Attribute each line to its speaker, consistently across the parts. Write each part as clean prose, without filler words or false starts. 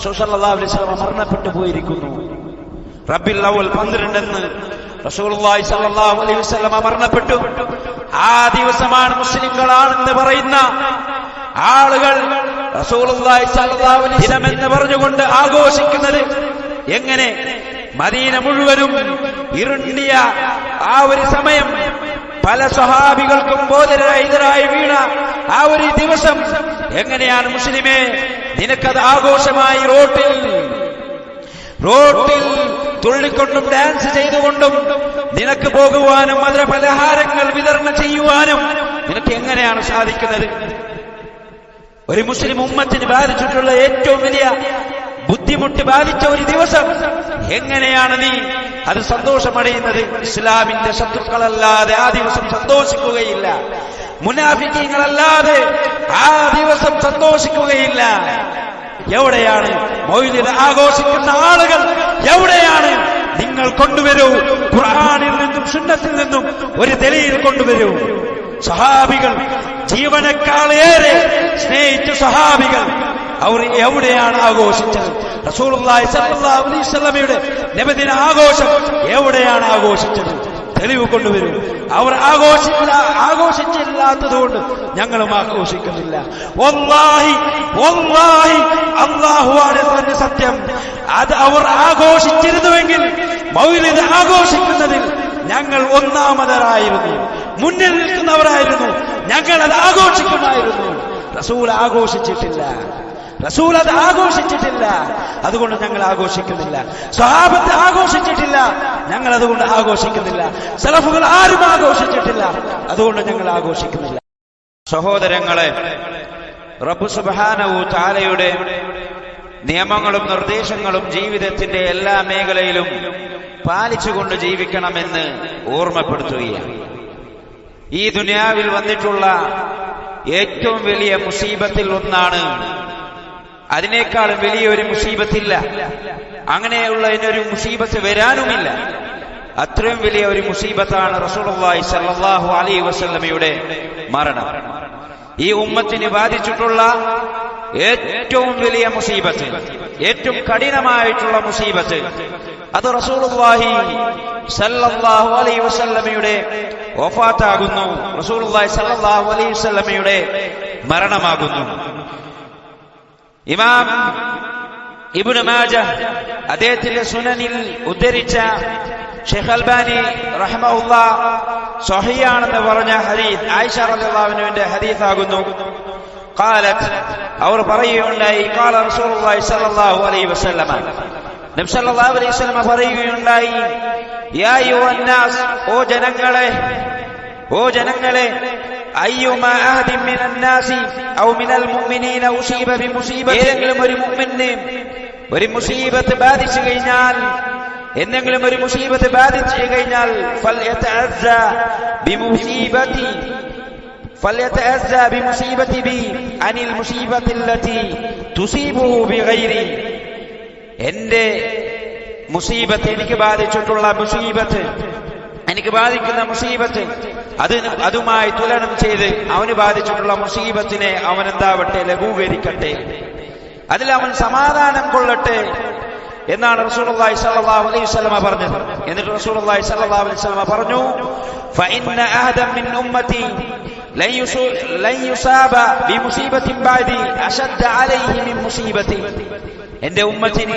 Speaker 1: റസൂൽ സല്ലല്ലാഹു അലൈഹി വസല്ലം മരണപ്പെട്ടു പോയിരിക്കുന്നു. റബീഉൽ അവ്വൽ 12 റസൂലുള്ളാഹി സ്വല്ലല്ലാഹു അലൈഹി വസല്ലം മരണപ്പെട്ടു. ആ ദിവസമാണ് മുസ്ലിങ്ങളാണെന്ന് പറയുന്ന ആളുകൾ റസൂലുള്ളാഹി സ്വല്ലല്ലാഹു അലൈഹി വസല്ലം എന്ന് പറഞ്ഞുകൊണ്ട് ആഘോഷിക്കുന്നത്. എങ്ങനെ? മദീന മുഴുവനും ഇരുണ്ടിയ ആ ഒരു സമയം, പല സ്വഹാബികൾക്കും ബോധരഹിതരായി വീണ ആ ഒരു ദിവസം എങ്ങനെയാണ് മുസ്ലിമേ നിനക്കത് ആഘോഷമായി റോട്ടിൽ തുള്ളിക്കൊണ്ടും ഡാൻസ് ചെയ്തുകൊണ്ടും നിനക്ക് പോകുവാനും മധുര പലഹാരങ്ങൾ വിതരണം ചെയ്യുവാനും നിനക്ക് എങ്ങനെയാണ് സാധിക്കുന്നത്? ഒരു മുസ്ലിം ഉമ്മത്തിന് ബാധിച്ചിട്ടുള്ള ഏറ്റവും വലിയ ബുദ്ധിമുട്ട് ബാധിച്ച ഒരു ദിവസം എങ്ങനെയാണ് നീ അത് സന്തോഷമടയുന്നത്? ഇസ്ലാമിന്റെ ശത്രുക്കളല്ലാതെ ആ ദിവസം സന്തോഷിക്കുകയില്ല, മുനാഫിക്കീങ്ങളല്ലാതെ ആ ദിവസം സന്തോഷിക്കുകയില്ല. എവിടെയാണ് മൗലിദ് ആഘോഷിക്കുന്ന ആളുകൾ? എവിടെയാണ്? നിങ്ങൾ കൊണ്ടുവരൂ, ഖുർആനിൽ നിന്നും സുന്നത്തിൽ നിന്നും ഒരു ദലീൽ കൊണ്ടുവരൂ. സഹാബികൾ ജീവനേക്കാളേറെ സ്നേഹിച്ച സഹാബികൾ അവർ എവിടെയാണ് ആഘോഷിച്ചത്? റസൂലുള്ളാഹി സ്വല്ലല്ലാഹു അലൈഹി വസല്ലമയുടെ നബിദിന ആഘോഷം എവിടെയാണ് ആഘോഷിച്ചത്? തെളിവ് കൊണ്ടുവരൂ. അവർ ആഘോഷിച്ചില്ലാത്തതുകൊണ്ട് ഞങ്ങളും ആഘോഷിക്കുന്നില്ല. വല്ലാഹി അല്ലാഹുവാണ് തന്നെ സത്യം. അത് അവർ ആഘോഷിച്ചിരുന്നുവെങ്കിൽ മൗലിദ് ആഘോഷിക്കുന്നതിൽ ഞങ്ങൾ ഒന്നാമതരായിരുന്നു, മുന്നിൽ നിൽക്കുന്നവരായിരുന്നു. ഞങ്ങൾ അത് ആഘോഷിക്കുമായിരുന്നു. റസൂൽ ആഘോഷിച്ചിട്ടില്ല, റസൂൽ അത് ആഘോഷിച്ചിട്ടില്ല, അതുകൊണ്ട് ഞങ്ങൾ ആഘോഷിക്കുന്നില്ല. സ്വഹാബത്ത് ആഘോഷിച്ചിട്ടില്ല, ഞങ്ങൾ അതുകൊണ്ട് ആഘോഷിക്കുന്നില്ല. സലഫുകൾ ആരും ആഘോഷിച്ചിട്ടില്ല, അതുകൊണ്ട് ഞങ്ങൾ ആഘോഷിക്കുന്നില്ല. സഹോദരങ്ങളെ, റബ്ബ് സുബ്ഹാനഹു തആലയുടെ നിയമങ്ങളും നിർദ്ദേശങ്ങളും ജീവിതത്തിന്റെ എല്ലാ മേഖലയിലും പാലിച്ചുകൊണ്ട് ജീവിക്കണമെന്ന് ഓർമ്മപ്പെടുത്തുകയാണ്. ഈ ദുനിയാവിൽ വന്നിട്ടുള്ള ഏറ്റവും വലിയ മുസീബത്തിൽ ഒന്നാണ്, അതിനേക്കാളും വലിയൊരു മുസീബത്തില്ല, അങ്ങനെയുള്ള ഒരു മുസീബത്ത് വരാനുമില്ല. അത്രയും വലിയ ഒരു മുസീബത്താണ് റസൂലുള്ളാഹി സ്വല്ലല്ലാഹു അലൈഹി വസല്ലമയുടെ മരണം. ഈ ഉമ്മത്തിന് ബാധിച്ചിട്ടുള്ള ഏറ്റവും വലിയ മുസീബത്ത്, ഏറ്റവും കഠിനമായിട്ടുള്ള മുസീബത്ത്, അത് റസൂലുള്ളാഹി സ്വല്ലല്ലാഹു അലൈഹി വസല്ലമയുടെ വഫാത്താകുന്നു, റസൂലുള്ളാഹി സ്വല്ലല്ലാഹു അലൈഹി വസല്ലമയുടെ മരണമാകുന്നു. ഇമാം ഇബ്നു മാജഹ് അദ്ദേഹത്തിന്റെ സുനനിൽ ഉദ്ധരിച്ച ഷെയ്ഖ് അൽബാനി റഹിമഹുല്ലാഹ് സ്വഹീഹാണെന്ന് പറഞ്ഞ ഹദീസ് ആയിഷ റളിയല്ലാഹു അൻഹയുടെ ഹദീസാകുന്നു. ഖാലത്ത്, അവർ പറയുകയുണ്ടായി, ഖാല റസൂലുള്ളാഹി സ്വല്ലല്ലാഹു അലൈഹി വസല്ലമ, നബി സല്ലല്ലാഹു അലൈഹി വസല്ലമ പറയുകയുണ്ടായി, യാ അയ്യുഹന്നാസ്, ഓ ജനങ്ങളെ, അയ്യുമാ അഹദിൻ മിനന്നാസി ഔ മിനൽ മുഅ്മിനീന ഉസീബ ബിമുസീബത്തി, ഏതെങ്കിലും ഒരു മുഅ്മിനെ ഒരു മുസീബത്ത് ബാധിച്ചു കഴിഞ്ഞാൽ, എന്തെങ്കിലും ഒരു മുസീബത്ത് ബാധിച്ചു കഴിഞ്ഞാൽ, ഫൽയതഅസ്സ ബിമുസീബത്തി ബി അനിൽ മുസീബത്തില്ലതി തുസീബുഹു ബിഗൈരി, എന്റെ മുസീബത്ത്, എനിക്ക് ബാധിച്ചിട്ടുള്ള മുസീബത്ത്, എനിക്ക് ബാധിക്കുന്ന മുസീബത്ത്, അതുമായി തുലനം ചെയ്ത് അവന് ബാധിച്ചിട്ടുള്ള മുസീബത്തിനെ അവൻ എന്താവട്ടെ, ലഘൂകരിക്കട്ടെ, അതിൽ അവൻ സമാധാനം കൊള്ളട്ടെ എന്നാണ് റസൂലുള്ളാഹി സ്വല്ലല്ലാഹു അലൈഹി വസല്ലമ പറഞ്ഞത്. എന്നിട്ട് റസൂലുള്ളാഹി സ്വല്ലല്ലാഹു അലൈഹി വസല്ലമ പറഞ്ഞു, ഫഇന്ന അഹദൻ മിൻ ഉമ്മത്തി ലൻ യുസാബ ബിമുസീബത്തിൻ ബഅദി അശദ്ദ അലൈഹി മിൻ മുസീബത്തി, എന്റെ ഉമ്മത്തിന്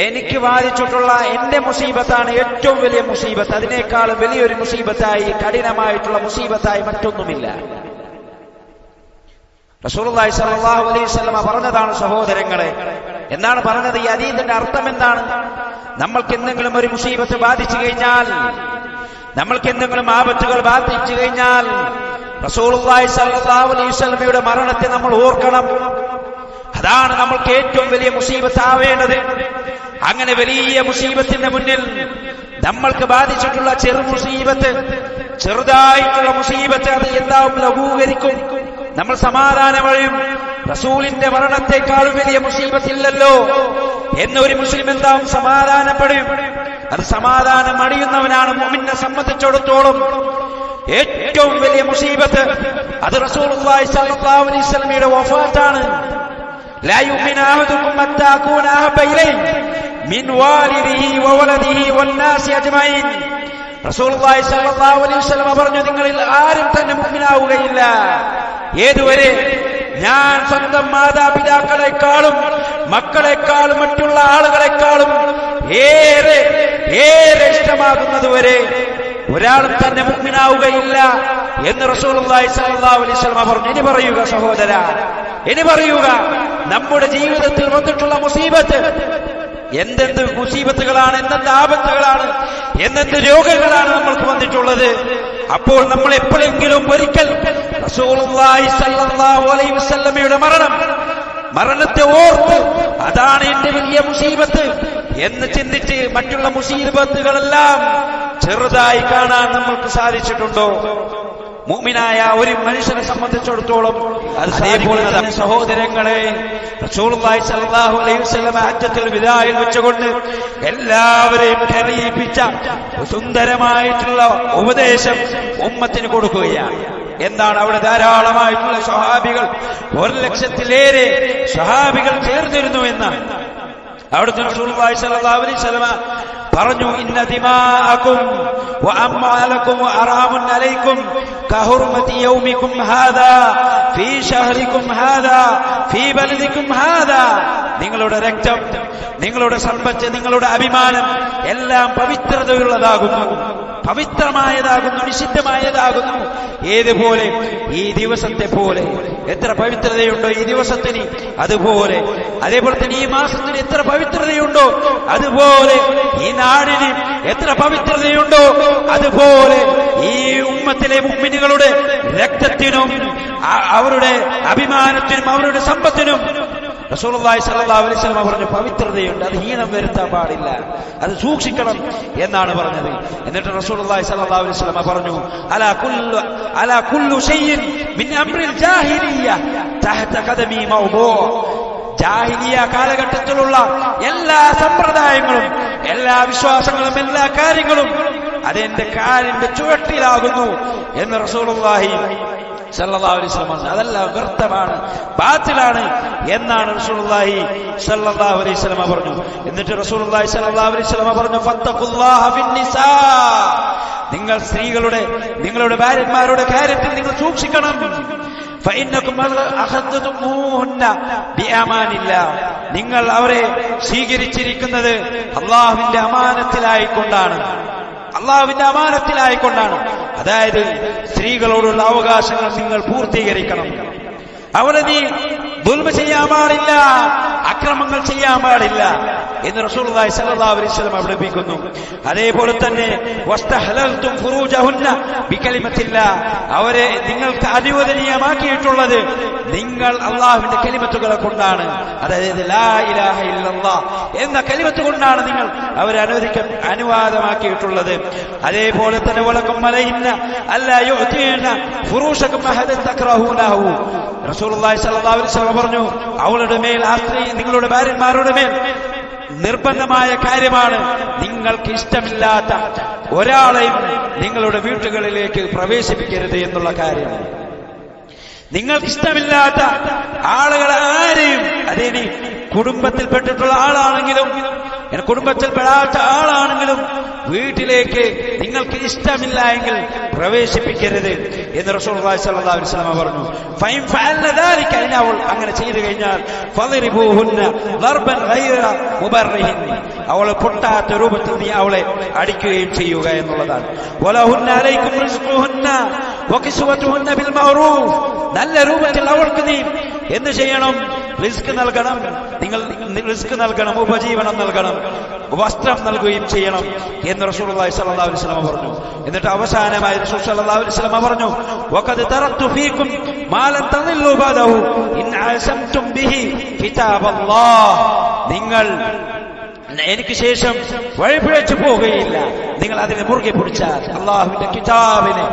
Speaker 1: എനിക്ക് ബാധിച്ചിട്ടുള്ള എന്റെ മുസീബത്താണ് ഏറ്റവും വലിയ മുസീബത്ത്, അതിനേക്കാളും വലിയൊരു മുസീബത്തായി, കഠിനമായിട്ടുള്ള മുസീബത്തായി മറ്റൊന്നുമില്ല. റസൂലുള്ളാഹി സ്വല്ലല്ലാഹു അലൈഹി വസല്ലമ പറഞ്ഞതാണ്. സഹോദരങ്ങളെ, എന്താണ് പറഞ്ഞത്? ഈ ഹദീസിന്റെ അർത്ഥം എന്താണ്? നമ്മൾക്ക് എന്തെങ്കിലും ഒരു മുസീബത്ത് ബാധിച്ചു കഴിഞ്ഞാൽ, നമ്മൾക്ക് എന്തെങ്കിലും ആപത്തുകൾ ബാധിച്ചു കഴിഞ്ഞാൽ, റസൂലുള്ളാഹി സ്വല്ലല്ലാഹു അലൈഹി വസല്ലമയുടെ മരണത്തെ നമ്മൾ ഓർക്കണം. അതാണ് നമ്മൾക്ക് ഏറ്റവും വലിയ മുസീബത്ത് ആവേണ്ടത്. അങ്ങനെ വലിയ മുസീബത്തിന്റെ മുന്നിൽ നമ്മൾക്ക് ബാധിച്ചിട്ടുള്ള ചെറു മുസീബത്ത്, ചെറുതായിട്ടുള്ള മുസീബത്ത്, അത് എന്താവും, ലഘൂകരിക്കും, നമ്മൾ സമാധാനമഴിയും. റസൂലിന്റെ മരണത്തെക്കാളും വലിയ മുസീബത്തില്ലല്ലോ എന്നൊരു മുസ്ലിം എന്താവും, സമാധാനപ്പെടും. അത് സമാധാനം അടിയുന്നവനാണ് മുഅ്മിനെ സംബന്ധിച്ചിടത്തോളം ഏറ്റവും വലിയ മുസീബത്ത്. അത് റസൂലുള്ളാഹി സ്വല്ലല്ലാഹു അലൈഹി വസല്ലമയുടെ വഫാത്താണ്. ലാ യുമിനു അഹദുകും ഹത്താ അകൂന അഹബ്ബ ഇലൈഹി മിൻ വാലിദിഹി വവലദിഹി വന്നാസി അജ്മഈൻ. റസൂലുള്ളാഹി സ്വല്ലല്ലാഹു അലൈഹി വസല്ലം പറഞ്ഞു, നിങ്ങളിൽ ആരും തന്നെ മുഅ്മിനാവുകയില്ല ഏതുവരെ ഞാൻ സ്വന്തം മാതാപിതാക്കളെക്കാളും മക്കളെക്കാളും മറ്റുള്ള ആളുകളെക്കാളും ഏറെ ഇഷ്ടമാകുന്നതുവരെ ഒരാളും തന്നെ മുഅ്മിനാവുകയില്ല എന്ന് റസൂലുള്ളാഹി സ്വല്ലല്ലാഹു അലൈഹി വസല്ലം പറഞ്ഞു. ഇനി പറയുക സഹോദര, ഇനി പറയുക, നമ്മുടെ ജീവിതത്തിൽ വന്നിട്ടുള്ള മുസീബത്ത് എന്തെന്ത് മുസീബത്തുകളാണ്, എന്തെന്ത് ആപത്തുകളാണ്, എന്തെന്ത് രോഗങ്ങളാണ് നമ്മൾക്ക് വന്നിട്ടുള്ളത്. അപ്പോൾ നമ്മൾ എപ്പോഴെങ്കിലും ഒരിക്കൽ റസൂലുള്ളാഹി സ്വല്ലല്ലാഹു അലൈഹി വസല്ലമയുടെ മരണത്തെ ഓർത്ത് അതാണ് എന്റെ വലിയ മുസീബത്ത് എന്ന് ചിന്തിച്ച് മറ്റുള്ള മുസീബത്തുകളെല്ലാം ചെറുതായി കാണാൻ നമ്മൾക്ക് സാധിച്ചിട്ടുണ്ടോ? മുഅ്മിനായ ഒരു മനുഷ്യനെ സംബന്ധിച്ചിടത്തോളം അത് അതേപോലെ സഹോദരങ്ങളെ, റസൂലുള്ളാഹി സ്വല്ലല്ലാഹു അലൈഹി വസല്ലം ഹജ്ജത്തുൽ വിദായിൽ വെച്ചുകൊണ്ട് എല്ലാവരെയും കരയിപ്പിച്ച സുന്ദരമായിട്ടുള്ള ഉപദേശം ഉമ്മത്തിന് കൊടുക്കുകയാണ്. എന്താണ്? അവിടെ ധാരാളമായിട്ടുള്ള സ്വഹാബികൾ, 1,00,000-ലേറെ സ്വഹാബികൾ ചേർന്നിരുന്നു എന്നാണ്. അവിടുത്തെ റസൂലുള്ളാഹി സ്വല്ലല്ലാഹു അലൈഹി വസല്ലം പറഞ്ഞു, ഇന്ന ദിമാഅകും വഅംവാലകും വഅറാമുൻ അലൈക്കും കഹുർമതി യൗമിക്കും ഹാദാ ഫീ ശഹരിക്കും ഹാദാ ഫീ ബലദിക്കും ഹാദാ. നിങ്ങളുടെ രക്തം, നിങ്ങളുടെ സമ്പത്ത്, നിങ്ങളുടെ അഭിമാനം എല്ലാം പവിത്രതയുള്ളതാകുന്നു, പവിത്രമായതാകുന്നു, നിഷിദ്ധമായതാകുന്നു. ഏതുപോലെ ഈ ദിവസത്തെ പോലെ എത്ര പവിത്രതയുണ്ടോ ഈ ദിവസത്തിന്, അതേപോലെ തന്നെ ഈ മാസത്തിന് എത്ര പവിത്രതയുണ്ടോ അതുപോലെ ഈ നാടിന് എത്ര പവിത്രതയുണ്ടോ അതുപോലെ ഈ ഉമ്മത്തിലെ മുഅ്മിനുകളുടെ രക്തത്തിനും അവരുടെ അഭിമാനത്തിനും അവരുടെ സമ്പത്തിനും റസൂലുള്ളാഹി സ്വല്ലല്ലാഹു അലൈഹി വസല്ലം പറഞ്ഞു പവിത്രതയുണ്ട്, അത് ഹീനം വരുത്താൻ പാടില്ല, അത് സൂക്ഷിക്കണം എന്നാണ് പറഞ്ഞത്. എന്നിട്ട് റസൂലുള്ളാഹി സ്വല്ലല്ലാഹു അലൈഹി വസല്ലം പറഞ്ഞു, അലാ കുല്ലു ഷൈഇൻ മിൻ അംറിൽ ജാഹിലിയ്യ തഹത ഖദമി മൗദൂ. ജാഹിലിയ കാലഘട്ടത്തിലുള്ള എല്ലാ സമ്പ്രദായങ്ങളും, എല്ലാ വിശ്വാസങ്ങളും, എല്ലാ കാര്യങ്ങളും അതെന്റെ കാലിന്റെ ചുവട്ടിലാകുന്നു എന്ന് റസൂലുള്ളാഹി സല്ലല്ലാഹു അലൈഹി വസല്ലം പറഞ്ഞു. അതെല്ലാം വ്യർത്ഥമാണ്, ബാത്തിലാണ് എന്നാണ് റസൂലുള്ളാഹി സല്ലല്ലാഹു അലൈഹി വസല്ലം പറഞ്ഞു. എന്നിട്ട് റസൂലുള്ളാഹി സല്ലല്ലാഹു അലൈഹി വസല്ലം പറഞ്ഞു, ഫത്തഖുല്ലാഹ ഫിന്നിസാ. നിങ്ങൾ സ്ത്രീകളുടെ, നിങ്ങളുടെ ഭാര്യമാരുടെ കാര്യത്തിൽ നിങ്ങൾ സൂക്ഷിക്കണം. ഫഇന്നകും അഖദ്തുമുഹുന്ന ബിഅമാനില്ലാ. നിങ്ങൾ അവരെ സ്വീകരിച്ചിരിക്കുന്നത് അല്ലാഹുവിന്റെ അമാനത്തിലായിക്കൊണ്ടാണ്, അള്ളാഹുവിന്റെ അമാനത്തിലായിക്കൊണ്ടാണ്. അതായത് സ്ത്രീകളോടുള്ള അവകാശങ്ങൾ നിങ്ങൾ പൂർത്തീകരിക്കണം. അവരെ നീ ദുൽമ ചെയ്യാൻ പാടില്ല, അക്രമങ്ങൾ ചെയ്യാൻ പാടില്ല എന്ന് റസൂലുള്ളാഹി സ്വല്ലല്ലാഹു അലൈഹി വസല്ലം പഠിപ്പിക്കുന്നു. അതേപോലെ തന്നെ വസ്തഹലൽതും ഫുറൂജഹുന്ന ബികലിമത്തില്ലാ. അവരെ നിങ്ങൾക്ക് അനുവദനീയമാക്കിയിട്ടുള്ളത് നിങ്ങൾ അള്ളാഹുവിന്റെ കലിമത്തുകളെ കൊണ്ടാണ്, അതായത് ലാ ഇലാഹ ഇല്ലല്ലാഹ് എന്ന കലിമത്ത് കൊണ്ടാണ് നിങ്ങൾ അവരെ അനുവാദമാക്കിയിട്ടുള്ളത്. അതേപോലെ തന്നെ വലക്കും അലൈഹിന്ന അല്ലാ യുഅതീന ഫുറൂശകും അഹദൻ തക്റഹൂനഹു. റസൂലുള്ളാഹി സ്വല്ലല്ലാഹു അലൈഹി വസല്ലം പറഞ്ഞു, അവളുടെ മേൽ, ആ സ്ത്രീ, നിങ്ങളുടെ ഭാര്യമാരുടെ മേൽ നിർബന്ധമായ കാര്യമാണ് നിങ്ങൾക്ക് ഇഷ്ടമില്ലാത്ത ഒരാളെയും നിങ്ങളുടെ വീട്ടുകളിലേക്ക് പ്രവേശിപ്പിക്കരുത് എന്നുള്ള കാര്യം. നിങ്ങൾക്കിഷ്ടമില്ലാത്ത ആളുകളെ ആരെയും, അതിനി കുടുംബത്തിൽപ്പെട്ടിട്ടുള്ള ആളാണെങ്കിലും കുടുംബത്തിൽപ്പെടാത്ത ആളാണെങ്കിലും വീട്ടിലേക്ക് നിങ്ങൾക്ക് ഇഷ്ടമില്ല എങ്കിൽ പ്രവേശിപ്പിക്കരുത് എന്ന് റസൂലുള്ളാഹി സ്വല്ലല്ലാഹു അലൈഹി വസല്ലം പറഞ്ഞു. ഫൈൻ ഫഅൽന ദാലിക, അവൾ അങ്ങനെ ചെയ്തു കഴിഞ്ഞാൽ ഫളിബൂഹുന്ന ദർബൻ ഗൈറ മുബർരിഹിൻ, അവളെ പൊട്ടാത്ത രൂപത്തിൽ നീ അവളെ അടിക്കുകയും ചെയ്യുക എന്നുള്ളതാണ്. വലഹുന്ന അലൈക്കും റിസ്ഖുഹുന്ന വകിസ്വതുഹുന്ന ബിൽ മഅറൂഫ്. നല്ല രൂപത്തിൽ അവൾക്ക് നീ എന്ത് ചെയ്യണം? റിസ്ക് നൽകണം. നിങ്ങൾ റിസ്ക് നൽകണം, ഉപജീവനം നൽകണം, വസ്ത്രം നൽകുകയും ചെയ്യണം എന്ന് റസൂലുള്ളാഹി സ്വല്ലല്ലാഹു അലൈഹി വസല്ലം പറഞ്ഞു. എന്നിട്ട് അവസാനമായി റസൂൽ സ്വല്ലല്ലാഹു അലൈഹി വസല്ലം പറഞ്ഞു, വഖദ് തറക്തു ഫീകും മാ ലൻ തദില്ലു ബഅദഹു ഇൻ അസംതും ബിഹി കിതാബല്ലാഹ്. നിങ്ങൾ എനിക്ക് ശേഷം വഴിപിഴച്ചു പോവുകയില്ല, നിങ്ങൾ അതിനെ മുറുകെ പിടിച്ചാൽ. അള്ളാഹുവിന്റെ കിതാബിനെ,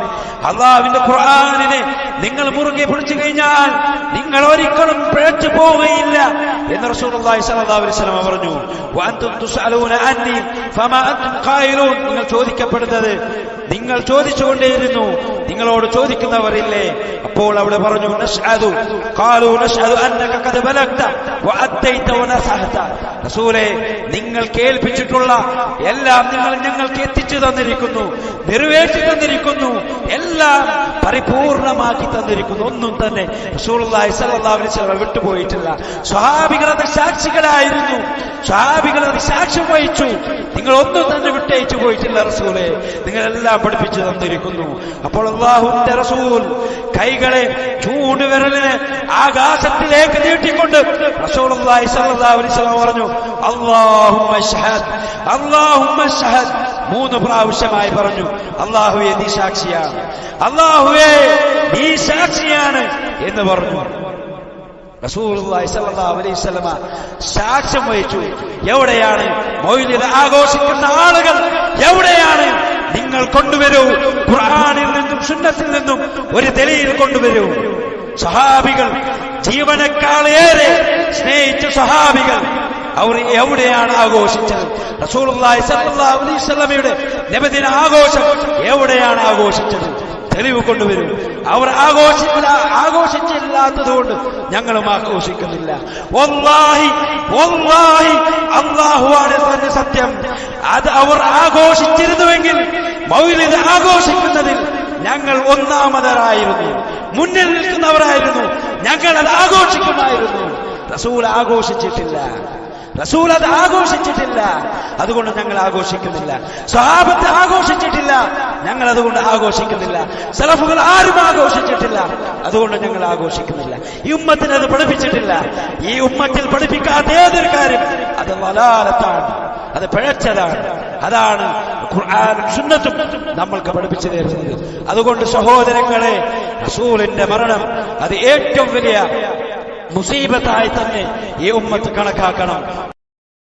Speaker 1: അള്ളാഹുവിന്റെ ഖുർആനിനെ നിങ്ങൾ മുറുകെ പിടിച്ചു കഴിഞ്ഞാൽ നിങ്ങൾ ഒരിക്കലും പിഴച്ചു പോവുകയില്ല എന്ന് റസൂലുള്ളാഹി സ്വല്ലല്ലാഹു അലൈഹി വസല്ലം പറഞ്ഞു. വഅൻതും തുസ്അലൂന അന്നി ഫമാ അൻതും ഖായിലൂൻ. നിങ്ങൾ ചോദിക്കപ്പെടുന്നത്, നിങ്ങൾ ചോദിച്ചുകൊണ്ടേയിരുന്നു നിങ്ങളോട് ചോദിക്കുന്നവരില്ലേ? അപ്പോൾ അവിടെ പറഞ്ഞു നശ്അദു ഖാലൂ നശ്അദു അന്നക ഖദ് ബലഗ്ത വഅത്തൈത വനസഹത. റസൂലേ, നിങ്ങൾ കേൾപ്പിച്ചിട്ടുള്ള എല്ലാം നിങ്ങൾ ഞങ്ങൾക്ക് എത്തിച്ചു തന്നിരിക്കുന്നു, നിറവേറ്റി തന്നിരിക്കുന്നു, എല്ലാം പരിപൂർണമാക്കി തന്നിരിക്കുന്നു. ഒന്നും തന്നെ റസൂലുള്ളാഹി സ്വല്ലല്ലാഹു അലൈഹി വസല്ലം വിട്ടുപോയിട്ടില്ല. സ്വഹാബികൾ അത് സാക്ഷികളായിരുന്നു, സ്വഹാബികൾ അത് സാക്ഷ്യം വഹിച്ചു. നിങ്ങൾ ഒന്നും തന്നെ വിട്ടയച്ചു പോയിട്ടില്ല റസൂലേ, നിങ്ങളെല്ലാം പഠിപ്പിച്ചു തന്നിരിക്കുന്നു. അപ്പോൾ അല്ലാഹുവിന്റെ റസൂൽ കൈകളെ ചൂണ്ടുവിരലിനെ ആകാശത്തിലേക്ക് നീട്ടിക്കൊണ്ട് റസൂലുള്ളാഹി സ്വല്ലല്ലാഹു അലൈഹി വസല്ലം പറഞ്ഞു അല്ലാഹുമ്മ അശ്ഹദ് അല്ലാഹുമ്മ അശ്ഹദ്. 3 പ്രാവശ്യമായി പറഞ്ഞു അല്ലാഹുവേ നീ സാക്ഷിയാണ്, അല്ലാഹുവേ നീ സാക്ഷിയാണ് എന്ന് പറഞ്ഞു. റസൂലുള്ളാഹി സ്വല്ലല്ലാഹു അലൈഹി വസല്ലമ സാക്ഷ്യം വഹിച്ചു. എവിടെയാണ് മൗലിദ് ആഘോഷിക്കുന്ന ആളുകൾ? എവിടെയാണ്? നിങ്ങൾ കൊണ്ടുവരൂ, ഖുർആനിൽ നിന്നും സുന്നത്തിൽ നിന്നും ഒരു ദലീൽ കൊണ്ടുവരൂ. സഹാബികൾ ജീവനേക്കാളേറെ സ്നേഹിച്ച സഹാബികൾ അവർ എവിടെയാണ് ആഘോഷിച്ചത്? റസൂലുള്ളാഹി സ്വല്ലല്ലാഹു അലൈഹി വസല്ലമയുടെ നബിദിന ആഘോഷം എവിടെയാണ് ആഘോഷിച്ചത്? തെളിവ് കൊണ്ടുവരും. അവർ ആഘോഷിച്ചില്ലാത്തതുകൊണ്ട് ഞങ്ങളും ആഘോഷിക്കുന്നില്ല. വല്ലാഹി വല്ലാഹി അല്ലാഹുവാണ് തന്നെ സത്യം. അത് അവർ ആഘോഷിച്ചിരുന്നുവെങ്കിൽ മൗലിദ് ആഘോഷിക്കുന്നതിൽ ഞങ്ങൾ ഒന്നാമതരായിരുന്നു, മുന്നിൽ നിൽക്കുന്നവരായിരുന്നു. ഞങ്ങൾ അത് ആഘോഷിക്കുമായിരുന്നു. റസൂൽ ആഘോഷിച്ചിട്ടില്ല, റസൂൽ അത് ആഘോഷിച്ചിട്ടില്ല, അതുകൊണ്ട് ഞങ്ങൾ ആഘോഷിക്കുന്നില്ല. സ്വഹാബത്ത് ആഘോഷിച്ചിട്ടില്ല, ഞങ്ങൾ അതുകൊണ്ട് ആഘോഷിക്കുന്നില്ല. സലഫുകൾ ആരും ആഘോഷിച്ചിട്ടില്ല, അതുകൊണ്ട് ഞങ്ങൾ ആഘോഷിക്കുന്നില്ല. ഈ ഉമ്മത്തിന് അത് പഠിപ്പിച്ചിട്ടില്ല. ഈ ഉമ്മത്തിൽ പഠിപ്പിക്കാത്ത ഏതൊരു കാര്യം അത് വലാലത്താണ്, അത് പിഴച്ചതാണ്. അതാണ് ഖുർആനും സുന്നത്തും നമ്മൾക്ക് പഠിപ്പിച്ചു തരുന്നത്. അതുകൊണ്ട് സഹോദരങ്ങളെ, റസൂലിന്റെ മരണം അത് ഏറ്റവും വലിയ മുസീബത്തായി തന്നെ ഈ ഉമ്മത്ത് കണക്കാക്കണം.